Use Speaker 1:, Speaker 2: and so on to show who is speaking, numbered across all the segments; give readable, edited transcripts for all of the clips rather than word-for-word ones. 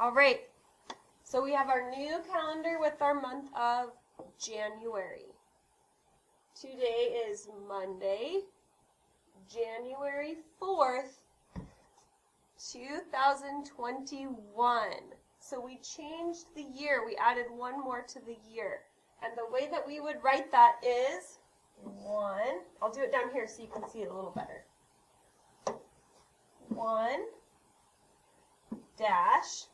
Speaker 1: All right. So we have our new calendar with our month of January. Today is Monday, January 4th, 2021. So we changed the year. We added one more to the year. And the way that we would write that is 1. I'll do it down here so you can see it a little better. 1 dash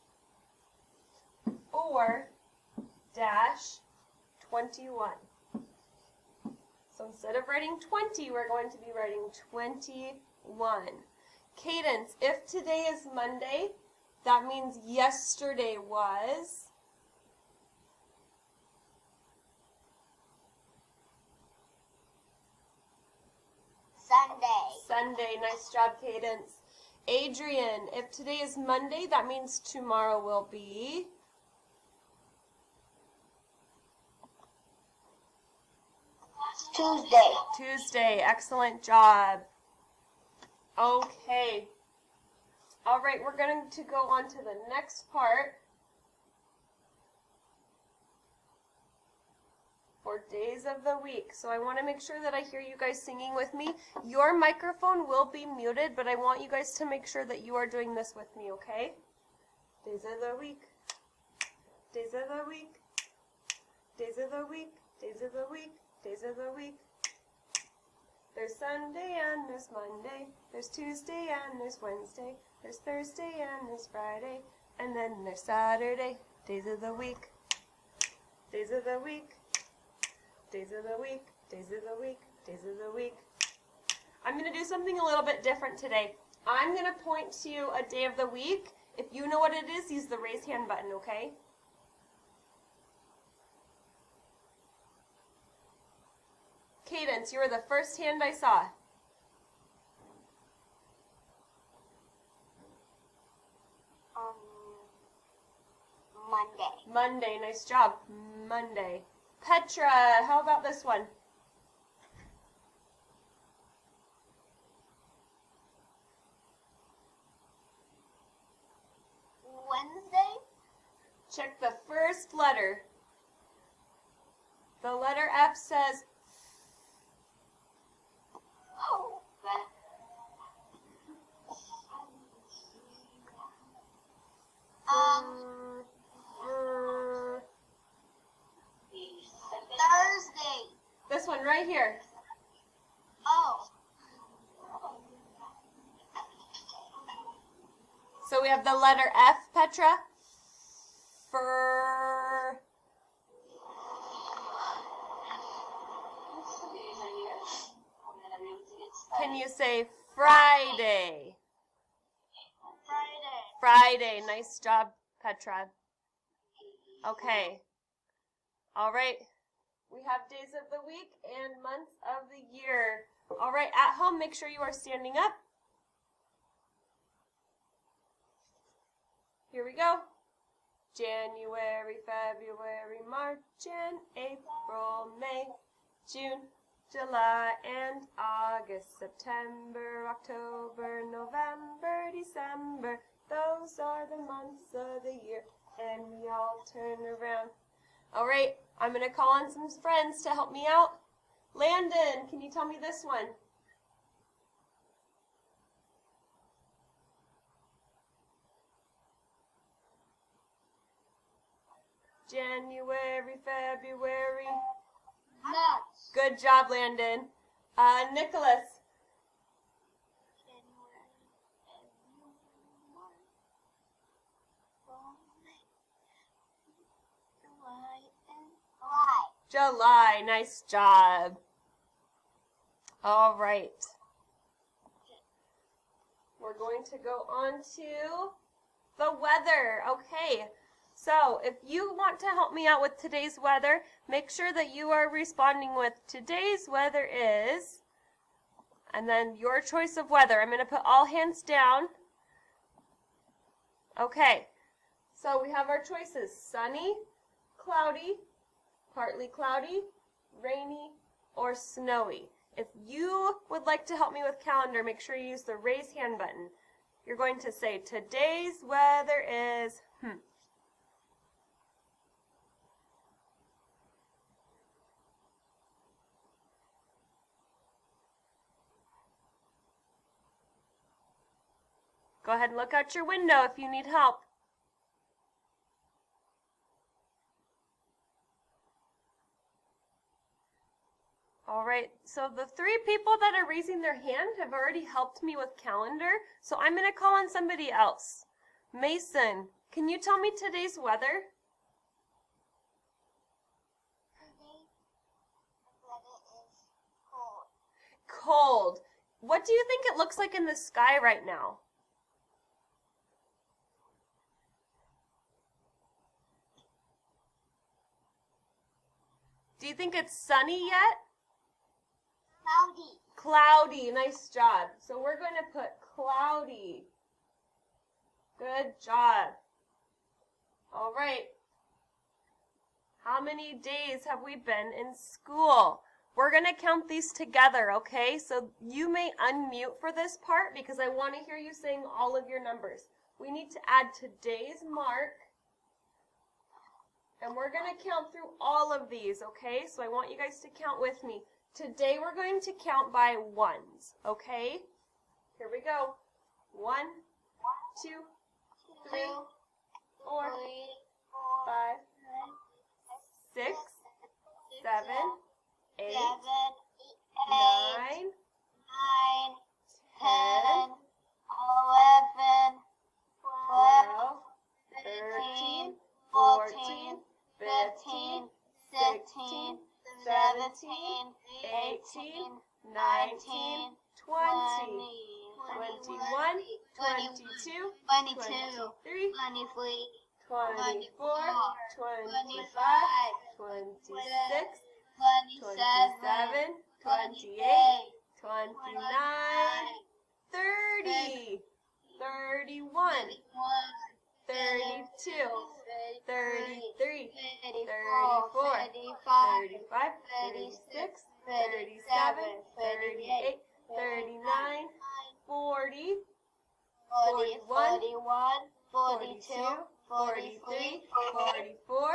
Speaker 1: 4 dash 21. So instead of writing 20, we're going to be writing 21. Cadence, if today is Monday, that means yesterday was Sunday. Nice job, Cadence. Adrian, if today is Monday, that means tomorrow will be Tuesday. Excellent job. Okay. All right, we're going to go on to the next part for days of the week. So I want to make sure that I hear you guys singing with me. Your microphone will be muted, but I want you guys to make sure that you are doing this with me, okay? Days of the week. Days of the week. Days of the week. Days of the week. Days of the week. There's Sunday and there's Monday. There's Tuesday and there's Wednesday. There's Thursday and there's Friday. And then there's Saturday. Days of the week. Days of the week. Days of the week. Days of the week. Days of the week. I'm going to do something a little bit different today. I'm going to point to a day of the week. If you know what it is, use the raise hand button, okay? Cadence, you were the first hand I saw. Monday, nice job. Monday. Petra, how about this one?
Speaker 2: Wednesday.
Speaker 1: Check the first letter. The letter F says
Speaker 2: Thursday.
Speaker 1: this one right here.
Speaker 2: Oh.
Speaker 1: So we have the letter F, Petra. Fur. Can you say Friday? Friday. Nice job, Petra. Okay. All right. We have days of the week and months of the year. All right. At home, make sure you are standing up. Here we go. January, February, March, and April, May, June, July, and August, September, October, November, December. Those are the months of the year, and we all turn around. All right, I'm going to call on some friends to help me out. Landon, can you tell me this one? January, February.
Speaker 2: March.
Speaker 1: Good job, Landon. Nicholas. July. Nice job. All right. We're going to go on to the weather. Okay. So if you want to help me out with today's weather, make sure that you are responding with today's weather is, and then your choice of weather. I'm going to put all hands down. Okay. So we have our choices: sunny, cloudy, partly cloudy, rainy, or snowy. If you would like to help me with calendar, make sure you use the raise hand button. You're going to say today's weather is Go ahead and look out your window if you need help. All right, so the 3 people that are raising their hand have already helped me with calendar, so I'm going to call on somebody else. Mason, can you tell me today's weather? Cold. What do you think it looks like in the sky right now? Do you think it's sunny yet?
Speaker 2: Cloudy.
Speaker 1: Cloudy. Nice job. So we're going to put cloudy. Good job. All right. How many days have we been in school? We're going to count these together, okay? So you may unmute for this part because I want to hear you saying all of your numbers. We need to add today's mark. And we're going to count through all of these, okay? So I want you guys to count with me. Today we're going to count by ones, okay? Here we go. 1, 2, 3, 4, 5, 6, 7, 8, 9, 10, 11, 12, 13, 14, 15, 16, 17, 18, 19, 20, 21, 22, 23, 24, 25, 26, 27, 28, 29, 30, 31, 32, 33, 34, 35, 36, 37, 38, 39, 40, 41, 42, 43, 44,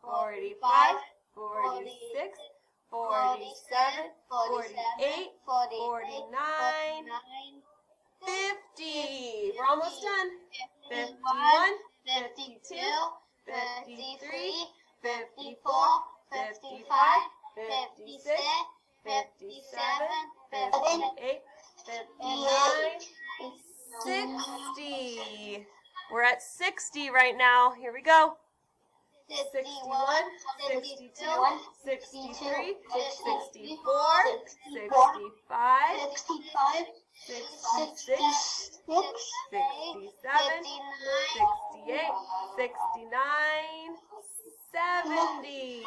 Speaker 1: 45, 46, 47, 48, 49, 50. We're almost done. 51, 52, 53, 54, 55, 56, 57, 58, 59, 60. We're at 60 right now. Here we go. 61, 62, 63, 64, 65, 66, 67, 68, 69, 70.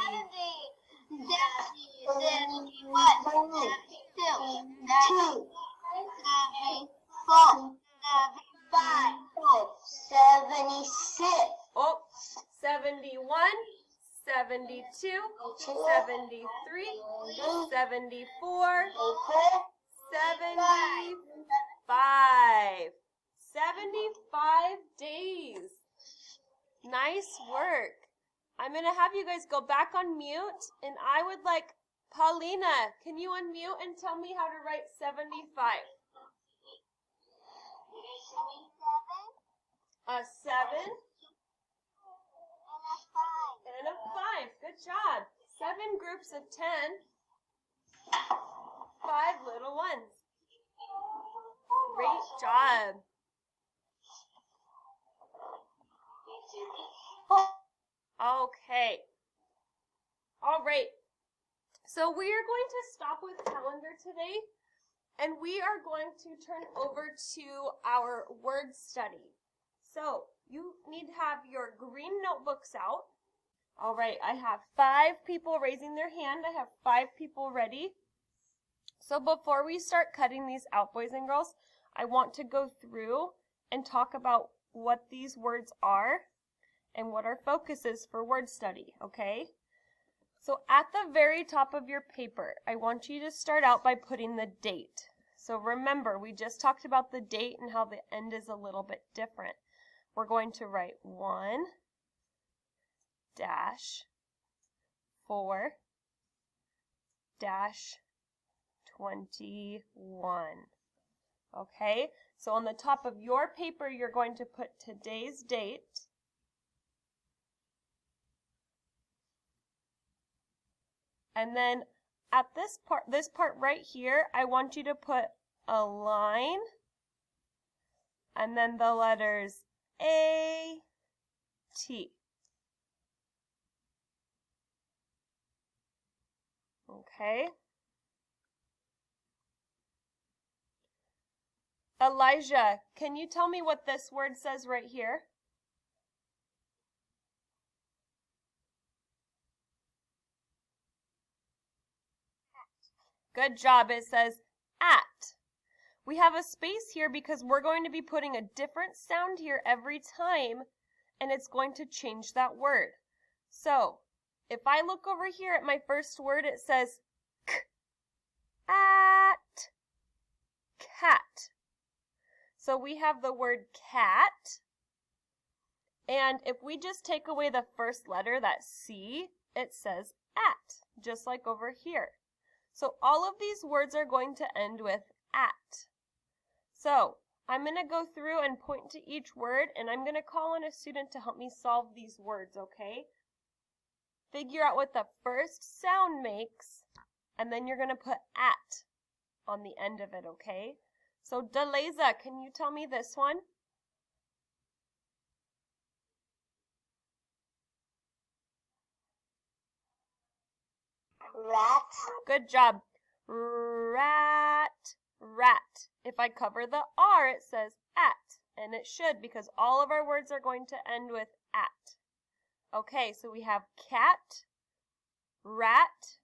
Speaker 2: 76.
Speaker 1: Oh, 71, 72, 73, 74, 75. 75 days. Nice work. I'm going to have you guys go back on mute, and I would like, Paulina, can you unmute and tell me how to write 75? A 7 and a 5. Good job. 7 groups of 10. 5 little ones. Great job. Okay. All right. So we are going to stop with calendar today, and we are going to turn over to our word study. So you need to have your green notebooks out. All right, I have 5 people raising their hand. I have 5 people ready. So before we start cutting these out, boys and girls, I want to go through and talk about what these words are and what our focus is for word study, okay? So at the very top of your paper, I want you to start out by putting the date. So remember, we just talked about the date and how the end is a little bit different. We're going to write 1-4-21. Okay, So on the top of your paper, you're going to put today's date. And then at this part right here, I want you to put a line and then the letters A, T. Okay. Elijah, can you tell me what this word says right here? Good job. It says at. We have a space here because we're going to be putting a different sound here every time, and it's going to change that word. So, if I look over here at my first word, it says k, at, cat. So we have the word cat, and if we just take away the first letter, that C, it says at, just like over here. So all of these words are going to end with at. So I'm going to go through and point to each word, and I'm going to call on a student to help me solve these words, okay? Figure out what the first sound makes, and then you're going to put at on the end of it, okay? So Deleza, can you tell me this one?
Speaker 2: Rat.
Speaker 1: Good job. Rat, rat. If I cover the R, it says at, and it should because all of our words are going to end with at. Okay, so we have cat, rat.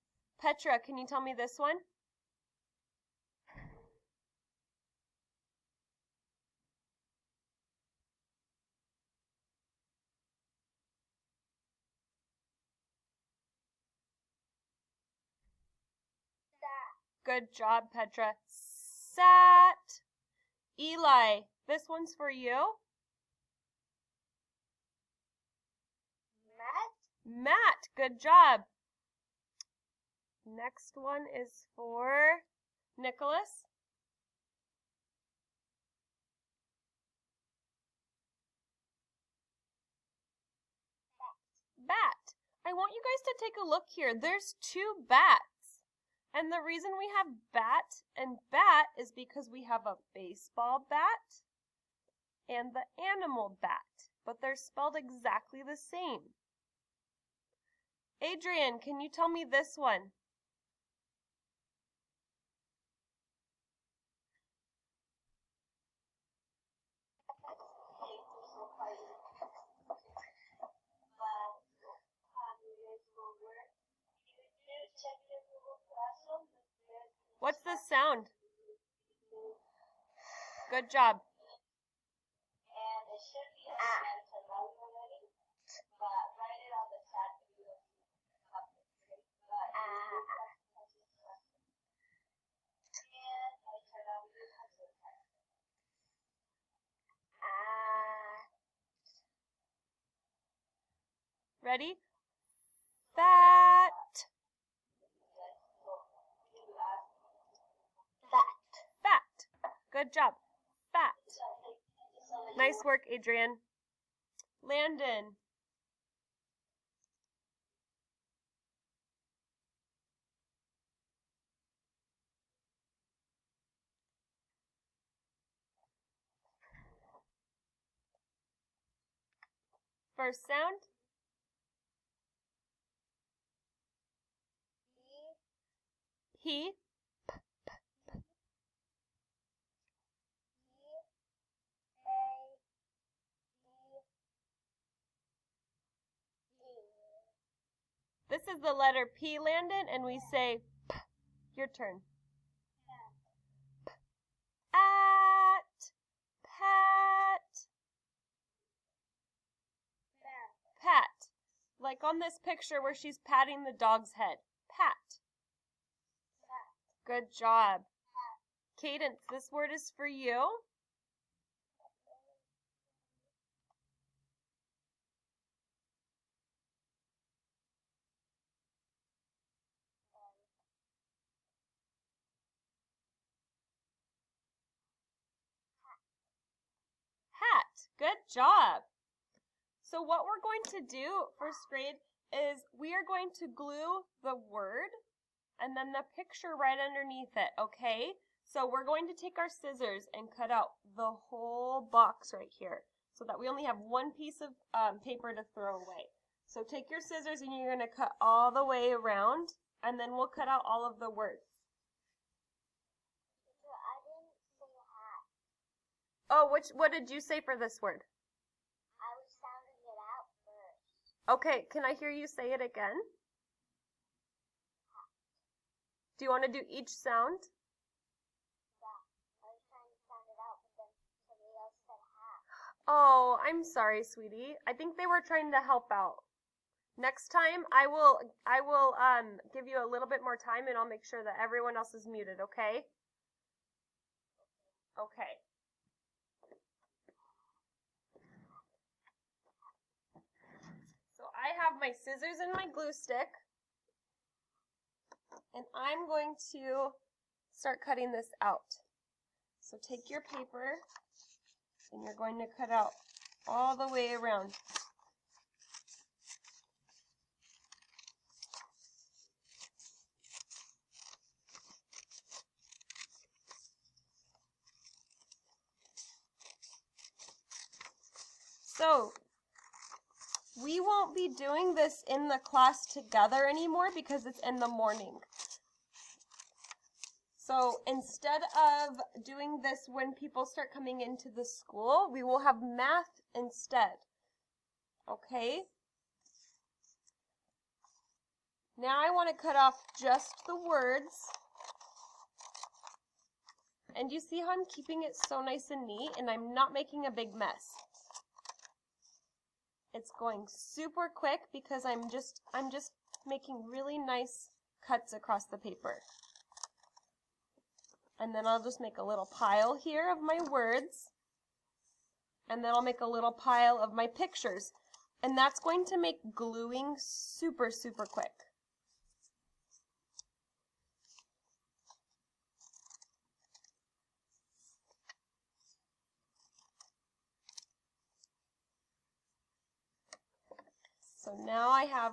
Speaker 1: Petra, can you tell me this one? Good job, Petra. Sat. Eli, this one's for you.
Speaker 2: Mat.
Speaker 1: Matt, good job. Next one is for Nicholas. Bat. I want you guys to take a look here. There's two bats. And the reason we have bat and bat is because we have a baseball bat and the animal bat, but they're spelled exactly the same. Adrian, can you tell me this one? What's the sound? Good job.
Speaker 2: And it should be already, but write it on the chat.
Speaker 1: Ready? Fat. Fat. Good job. Fat. Nice work, Adrian. Landon. First sound. He. This is the letter P, Landon, and we say P. Your turn. At. Pat. Pat. Like on this picture where she's patting the dog's head. Pat. Good job. Cadence, this word is for you. Good job. So what we're going to do, first grade, is we are going to glue the word and then the picture right underneath it, okay? So we're going to take our scissors and cut out the whole box right here so that we only have one piece of paper to throw away. So take your scissors and you're going to cut all the way around, and then we'll cut out all of the words.
Speaker 2: I didn't say hat.
Speaker 1: Oh, what did you say for this word?
Speaker 2: I was sounding it out first.
Speaker 1: Okay, can I hear you say it again? Do you want to do each sound?
Speaker 2: Yeah, I was trying to sound it out, but then somebody else said hat.
Speaker 1: Oh, I'm sorry, sweetie. I think they were trying to help out. Next time, I will give you a little bit more time, and I'll make sure that everyone else is muted, okay? Okay. So I have my scissors and my glue stick, and I'm going to start cutting this out. So take your paper, and you're going to cut out all the way around. So, we won't be doing this in the class together anymore because it's in the morning. So instead of doing this when people start coming into the school, we will have math instead. Okay? Now I want to cut off just the words. And you see how I'm keeping it so nice and neat, and I'm not making a big mess. It's going super quick because I'm just making really nice cuts across the paper. And then I'll just make a little pile here of my words. And then I'll make a little pile of my pictures. And that's going to make gluing super, super quick. So now I have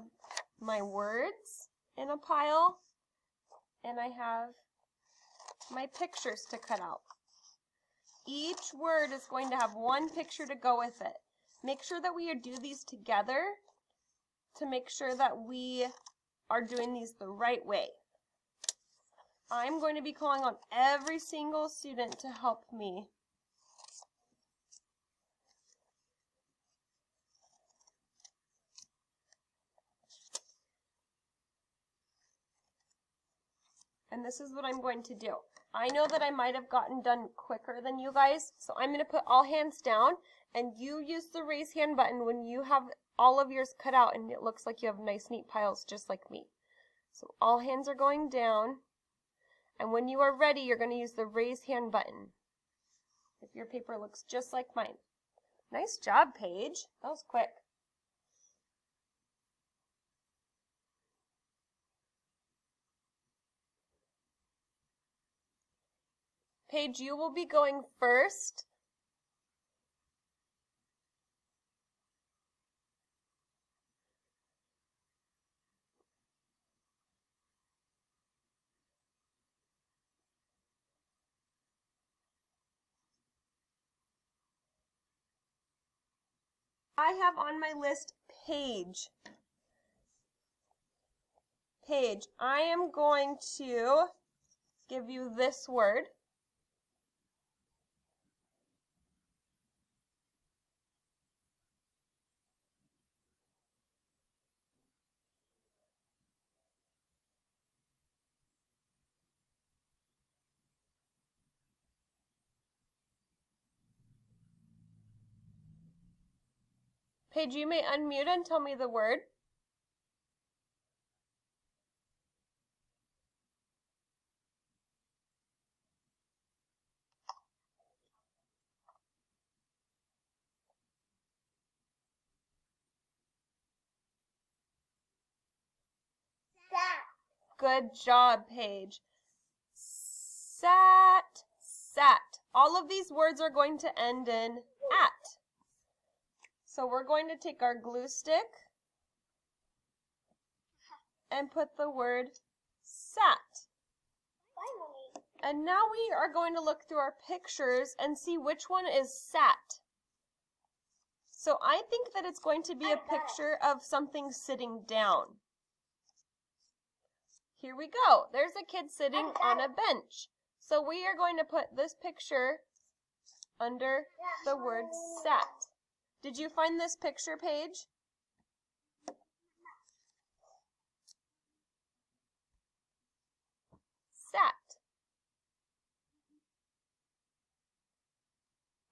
Speaker 1: my words in a pile, and I have my pictures to cut out. Each word is going to have one picture to go with it. Make sure that we do these together to make sure that we are doing these the right way. I'm going to be calling on every single student to help me. And this is what I'm going to do. I know that I might have gotten done quicker than you guys, so I'm going to put all hands down, and you use the raise hand button when you have all of yours cut out and it looks like you have nice, neat piles just like me. So all hands are going down, and when you are ready, you're going to use the raise hand button. If your paper looks just like mine. Nice job, Paige. That was quick. Paige, you will be going first. I have on my list Paige. Paige, I am going to give you this word. Paige, you may unmute and tell me the word.
Speaker 2: Sat.
Speaker 1: Good job, Paige. Sat, sat. All of these words are going to end in at. So we're going to take our glue stick and put the word sat.
Speaker 2: Finally.
Speaker 1: And now we are going to look through our pictures and see which one is sat. So I think that it's going to be a picture of something sitting down. Here we go. There's a kid sitting on a bench. So we are going to put this picture under the word sat. Did you find this picture, Paige? Sat.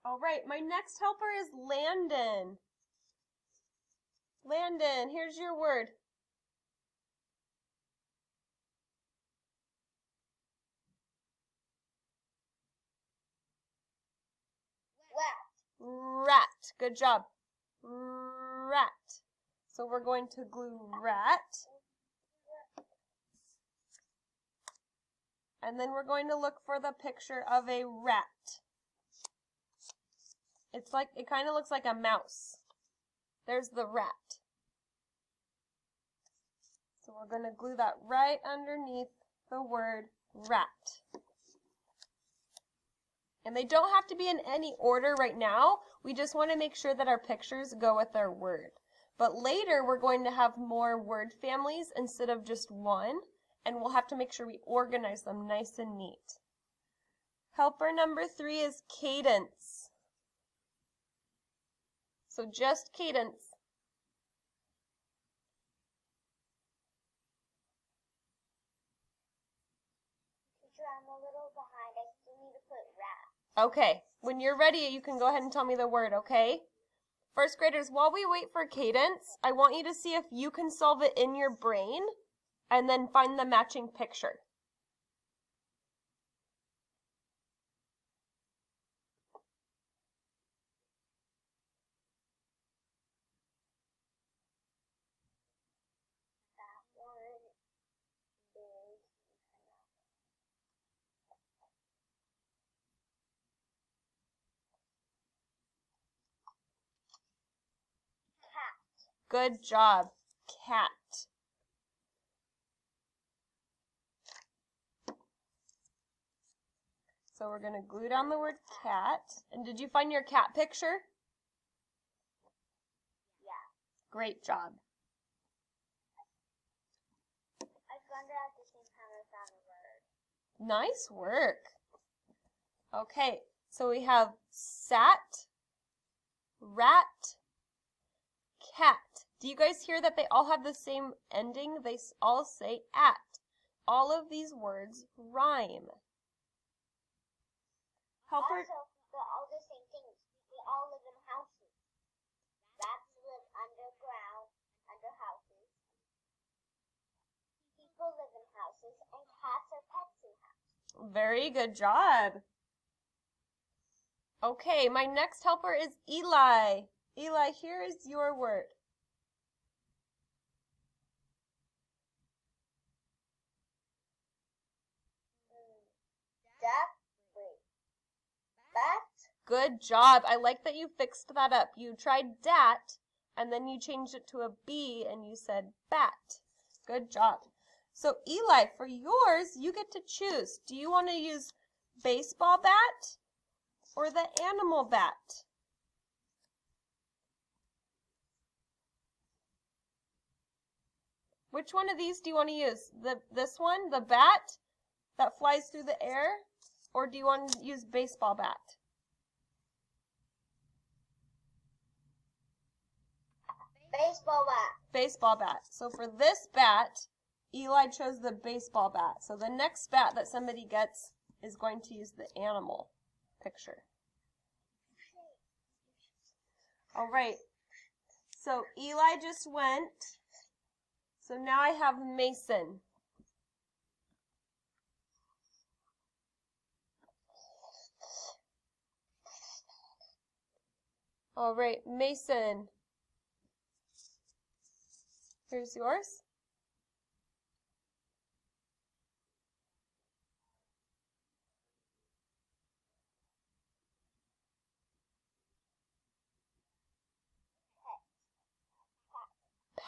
Speaker 1: All right, my next helper is Landon. Landon, here's your word. Rat. Good job. Rat. So we're going to glue rat. And then we're going to look for the picture of a rat. It kind of looks like a mouse. There's the rat. So we're going to glue that right underneath the word rat. And they don't have to be in any order right now. We just want to make sure that our pictures go with our word. But later we're going to have more word families instead of just one. And we'll have to make sure we organize them nice and neat. Helper number 3 is cadence. So just cadence.
Speaker 2: Teacher, I'm a little behind. I still need to put rat.
Speaker 1: Okay, when you're ready, you can go ahead and tell me the word, okay? First graders, while we wait for cadence, I want you to see if you can solve it in your brain and then find the matching picture.
Speaker 2: That one is cat.
Speaker 1: Good job, cat. So we're going to glue down the word cat. And did you find your cat picture?
Speaker 2: Yeah.
Speaker 1: Great job.
Speaker 2: I found it at the same time I found the word.
Speaker 1: Nice work. Okay, so we have sat, rat, cat. Do you guys hear that they all have the same ending? They all say at. All of these words rhyme. Helper.
Speaker 2: Also, they're all the same things. We all live in houses. Rats live underground, under houses. People live in houses, and cats are pets in houses.
Speaker 1: Very good job. Okay, my next helper is Eli. Eli, here is your word.
Speaker 2: Duck, bat.
Speaker 1: Good job. I like that you fixed that up. You tried dat, and then you changed it to a B, and you said bat. Good job. So Eli, for yours, you get to choose. Do you want to use baseball bat or the animal bat? Which one of these do you want to use? This one, the bat that flies through the air, or do you want to use baseball bat?
Speaker 2: Baseball bat.
Speaker 1: Baseball bat. So for this bat, Eli chose the baseball bat. So the next bat that somebody gets is going to use the animal picture. All right. So Eli just went. So now I have Mason. All right, Mason. Here's yours.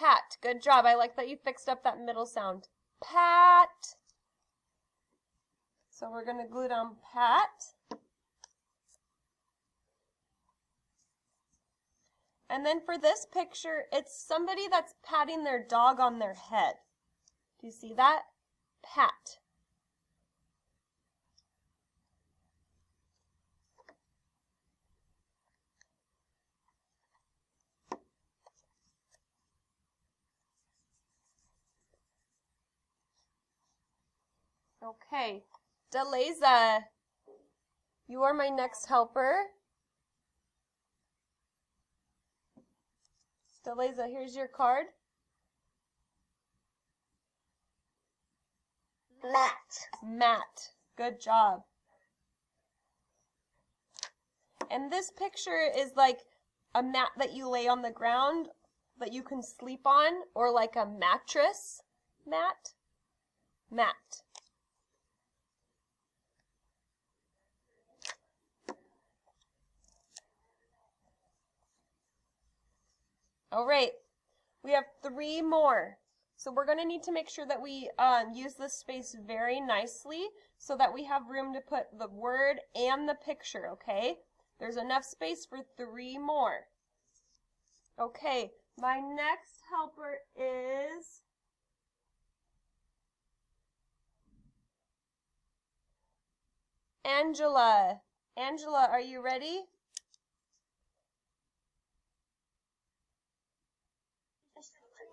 Speaker 1: Pat. Good job. I like that you fixed up that middle sound. Pat. So we're going to glue down pat. And then for this picture, it's somebody that's patting their dog on their head. Do you see that? Pat. Okay, Deleza, you are my next helper. Deleza, here's your card. Mat. Good job. And this picture is like a mat that you lay on the ground that you can sleep on, or like a mattress mat. Mat. All right, we have 3 more. So we're going to need to make sure that we use this space very nicely so that we have room to put the word and the picture, okay? There's enough space for 3 more. Okay, my next helper is Angela. Angela, are you ready?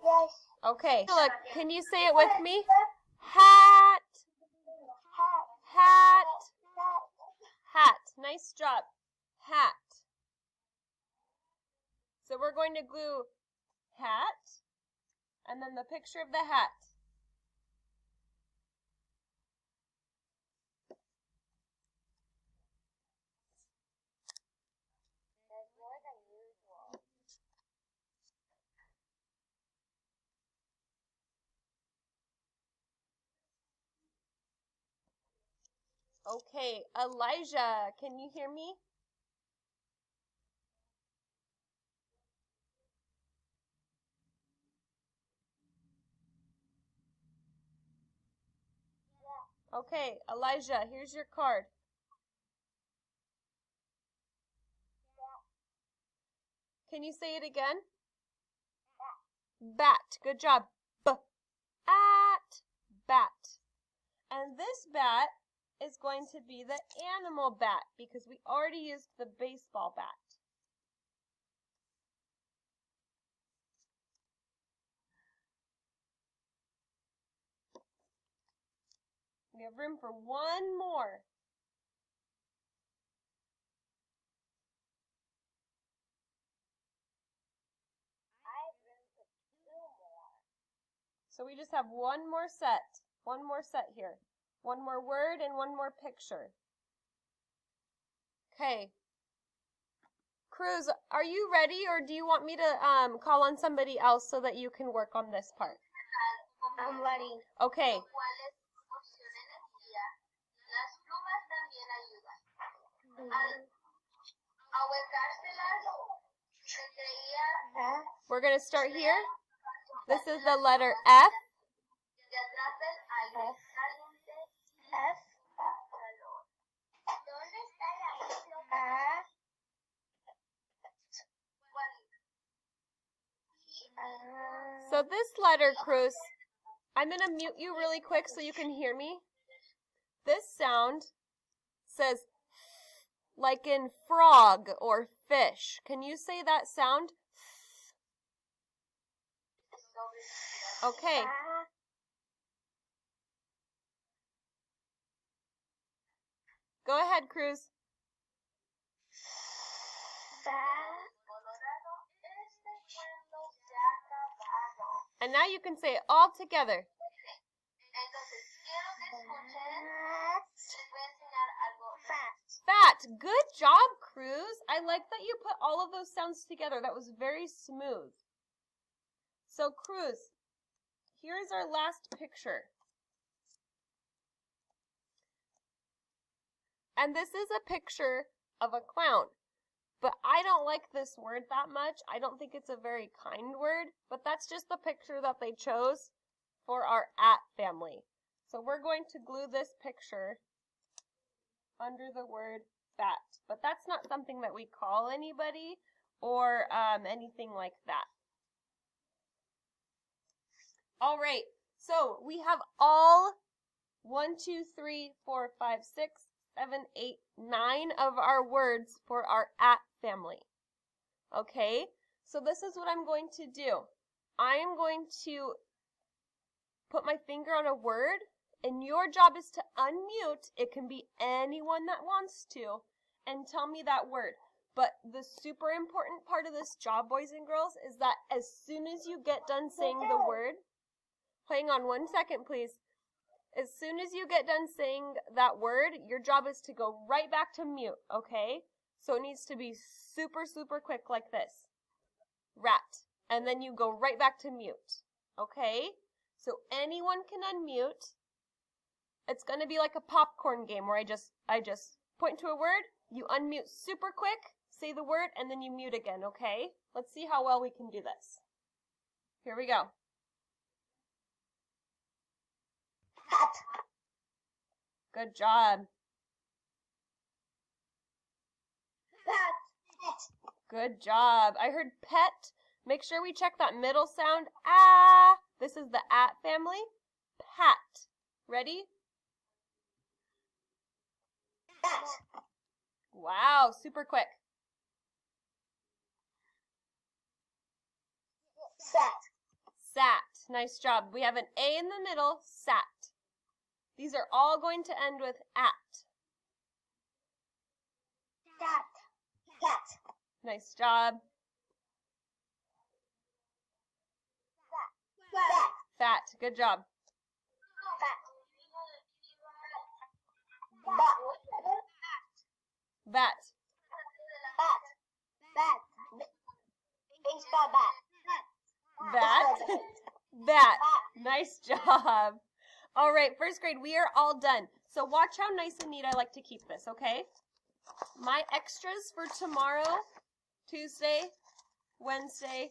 Speaker 2: Yes.
Speaker 1: Okay. Angela, can you say it with me? Hat. Hat. Hat. Nice job. Hat. So we're going to glue hat and then the picture of the hat.
Speaker 2: There's more than usual.
Speaker 1: Okay, Elijah, can you hear me?
Speaker 2: Yeah.
Speaker 1: Okay, Elijah, here's your card. Can you say it again? Bat. Good job. B-at. Bat. And this bat is going to be the animal bat because we already used the baseball bat. We have room for 1 more.
Speaker 2: I have room for 2 more.
Speaker 1: So we just have 1 more set. 1 more set here. 1 more word and 1 more picture. Okay. Cruz, are you ready or do you want me to call on somebody else so that you can work on this part?
Speaker 2: I'm ready.
Speaker 1: Okay. We're going to start here. This is the letter F. So this letter, Cruz, I'm going to mute you really quick so you can hear me. This sound says like in frog or fish. Can you say that sound? Okay. Go ahead, Cruz. And now you can say it all together. Fat. Good job, Cruz. I like that you put all of those sounds together. That was very smooth. So, Cruz, here's our last picture. And this is a picture of a clown. but I don't like this word that much. I don't think it's a very kind word, but that's just the picture that they chose for our at family. So we're going to glue this picture under the word fat, but that's not something that we call anybody or anything like that. All right, so we have all 1, 2, 3, 4, 5, 6, 7, 8, 9 of our words for our at family. Okay, so this is what I'm going to do. I am going to put my finger on a word, and your job is to unmute. It can be anyone that wants to, and tell me that word. But the super important part of this job, boys and girls, is that as soon as you get done saying the word, hang on 1 second, please. As soon as you get done saying that word, your job is to go right back to mute, okay? So it needs to be super, super quick like this. Rat. And then you go right back to mute, okay? So anyone can unmute. It's going to be like a popcorn game where I just point to a word, you unmute super quick, say the word, and then you mute again, okay? Let's see how well we can do this. Here we go.
Speaker 2: Hat.
Speaker 1: Good job.
Speaker 2: Pet.
Speaker 1: Good job. I heard pet. Make sure we check that middle sound. Ah. This is the at family. Pat. Ready?
Speaker 2: Bat.
Speaker 1: Wow, super quick.
Speaker 2: Sat.
Speaker 1: Sat. Nice job. We have an A in the middle. Sat. These are all going to end with at.
Speaker 2: Cat. Cat.
Speaker 1: Nice job.
Speaker 2: Fat.
Speaker 1: Fat. Good job.
Speaker 2: Fat. Bat.
Speaker 1: Bat.
Speaker 2: Bat. Bat. Baseball bat.
Speaker 1: Bat. Bat. Nice job. All right, first grade, we are all done. So watch how nice and neat I like to keep this, okay? My extras for tomorrow, Tuesday, Wednesday,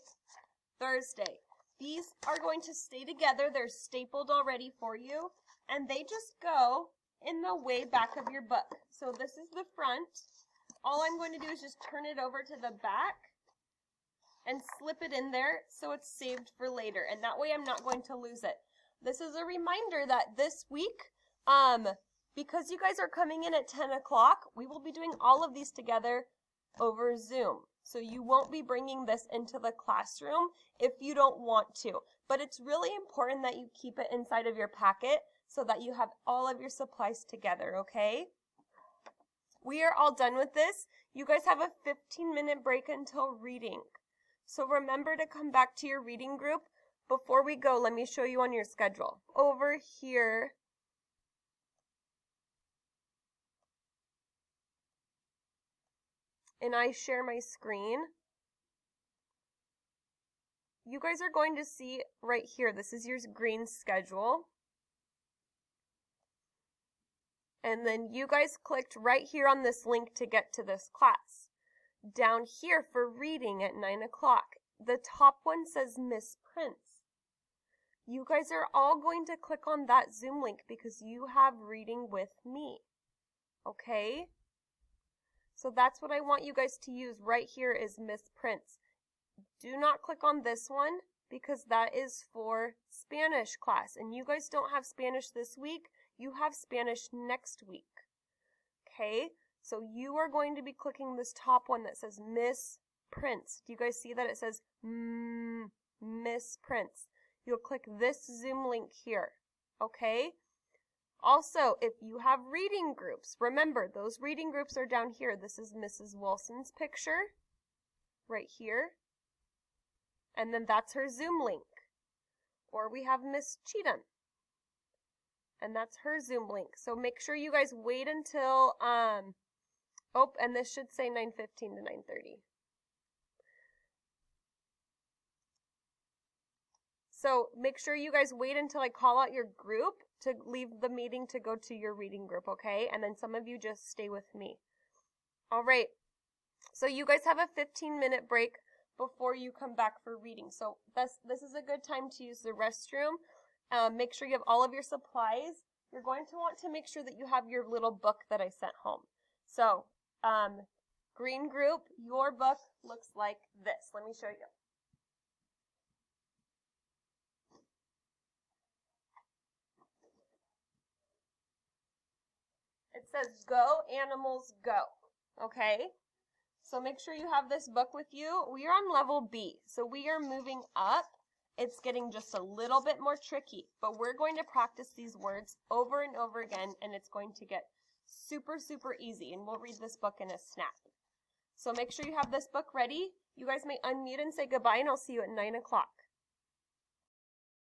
Speaker 1: Thursday. These are going to stay together. They're stapled already for you, and they just go in the way back of your book. So this is the front. All I'm going to do is just turn it over to the back and slip it in there so it's saved for later, and that way I'm not going to lose it. This is a reminder that this week, because you guys are coming in at 10 o'clock, we will be doing all of these together over Zoom. So you won't be bringing this into the classroom if you don't want to. But it's really important that you keep it inside of your packet so that you have all of your supplies together, okay? We are all done with this. You guys have a 15-minute break until reading. So remember to come back to your reading group. Before we go, let me show you on your schedule. Over here, and I share my screen, you guys are going to see right here, this is your green schedule. And then you guys clicked right here on this link to get to this class. Down here for reading at 9 o'clock, the top one says Miss Prince. You guys are all going to click on that Zoom link because you have reading with me. Okay? So that's what I want you guys to use right here is Miss Prince. Do not click on this one because that is for Spanish class. And you guys don't have Spanish this week. You have Spanish next week. Okay? So you are going to be clicking this top one that says Miss Prince. Do you guys see that it says Miss Prince? You'll click this Zoom link here, okay? Also, if you have reading groups, remember, those reading groups are down here. This is Mrs. Wilson's picture, right here. And then that's her Zoom link. Or we have Miss Cheatham. And that's her Zoom link. So make sure you guys wait until, and this should say 9:15 to 9:30. So make sure you guys wait until I call out your group to leave the meeting to go to your reading group, okay? And then some of you just stay with me. All right. So you guys have a 15-minute break before you come back for reading. So this is a good time to use the restroom. Make sure you have all of your supplies. You're going to want to make sure that you have your little book that I sent home. So, green group, your book looks like this. Let me show you. It says, "Go, animals, go." Okay? So make sure you have this book with you. We are on level B, so we are moving up. It's getting just a little bit more tricky, but we're going to practice these words over and over again, and it's going to get super, super easy, and we'll read this book in a snap. So make sure you have this book ready. You guys may unmute and say goodbye, and I'll see you at 9 o'clock.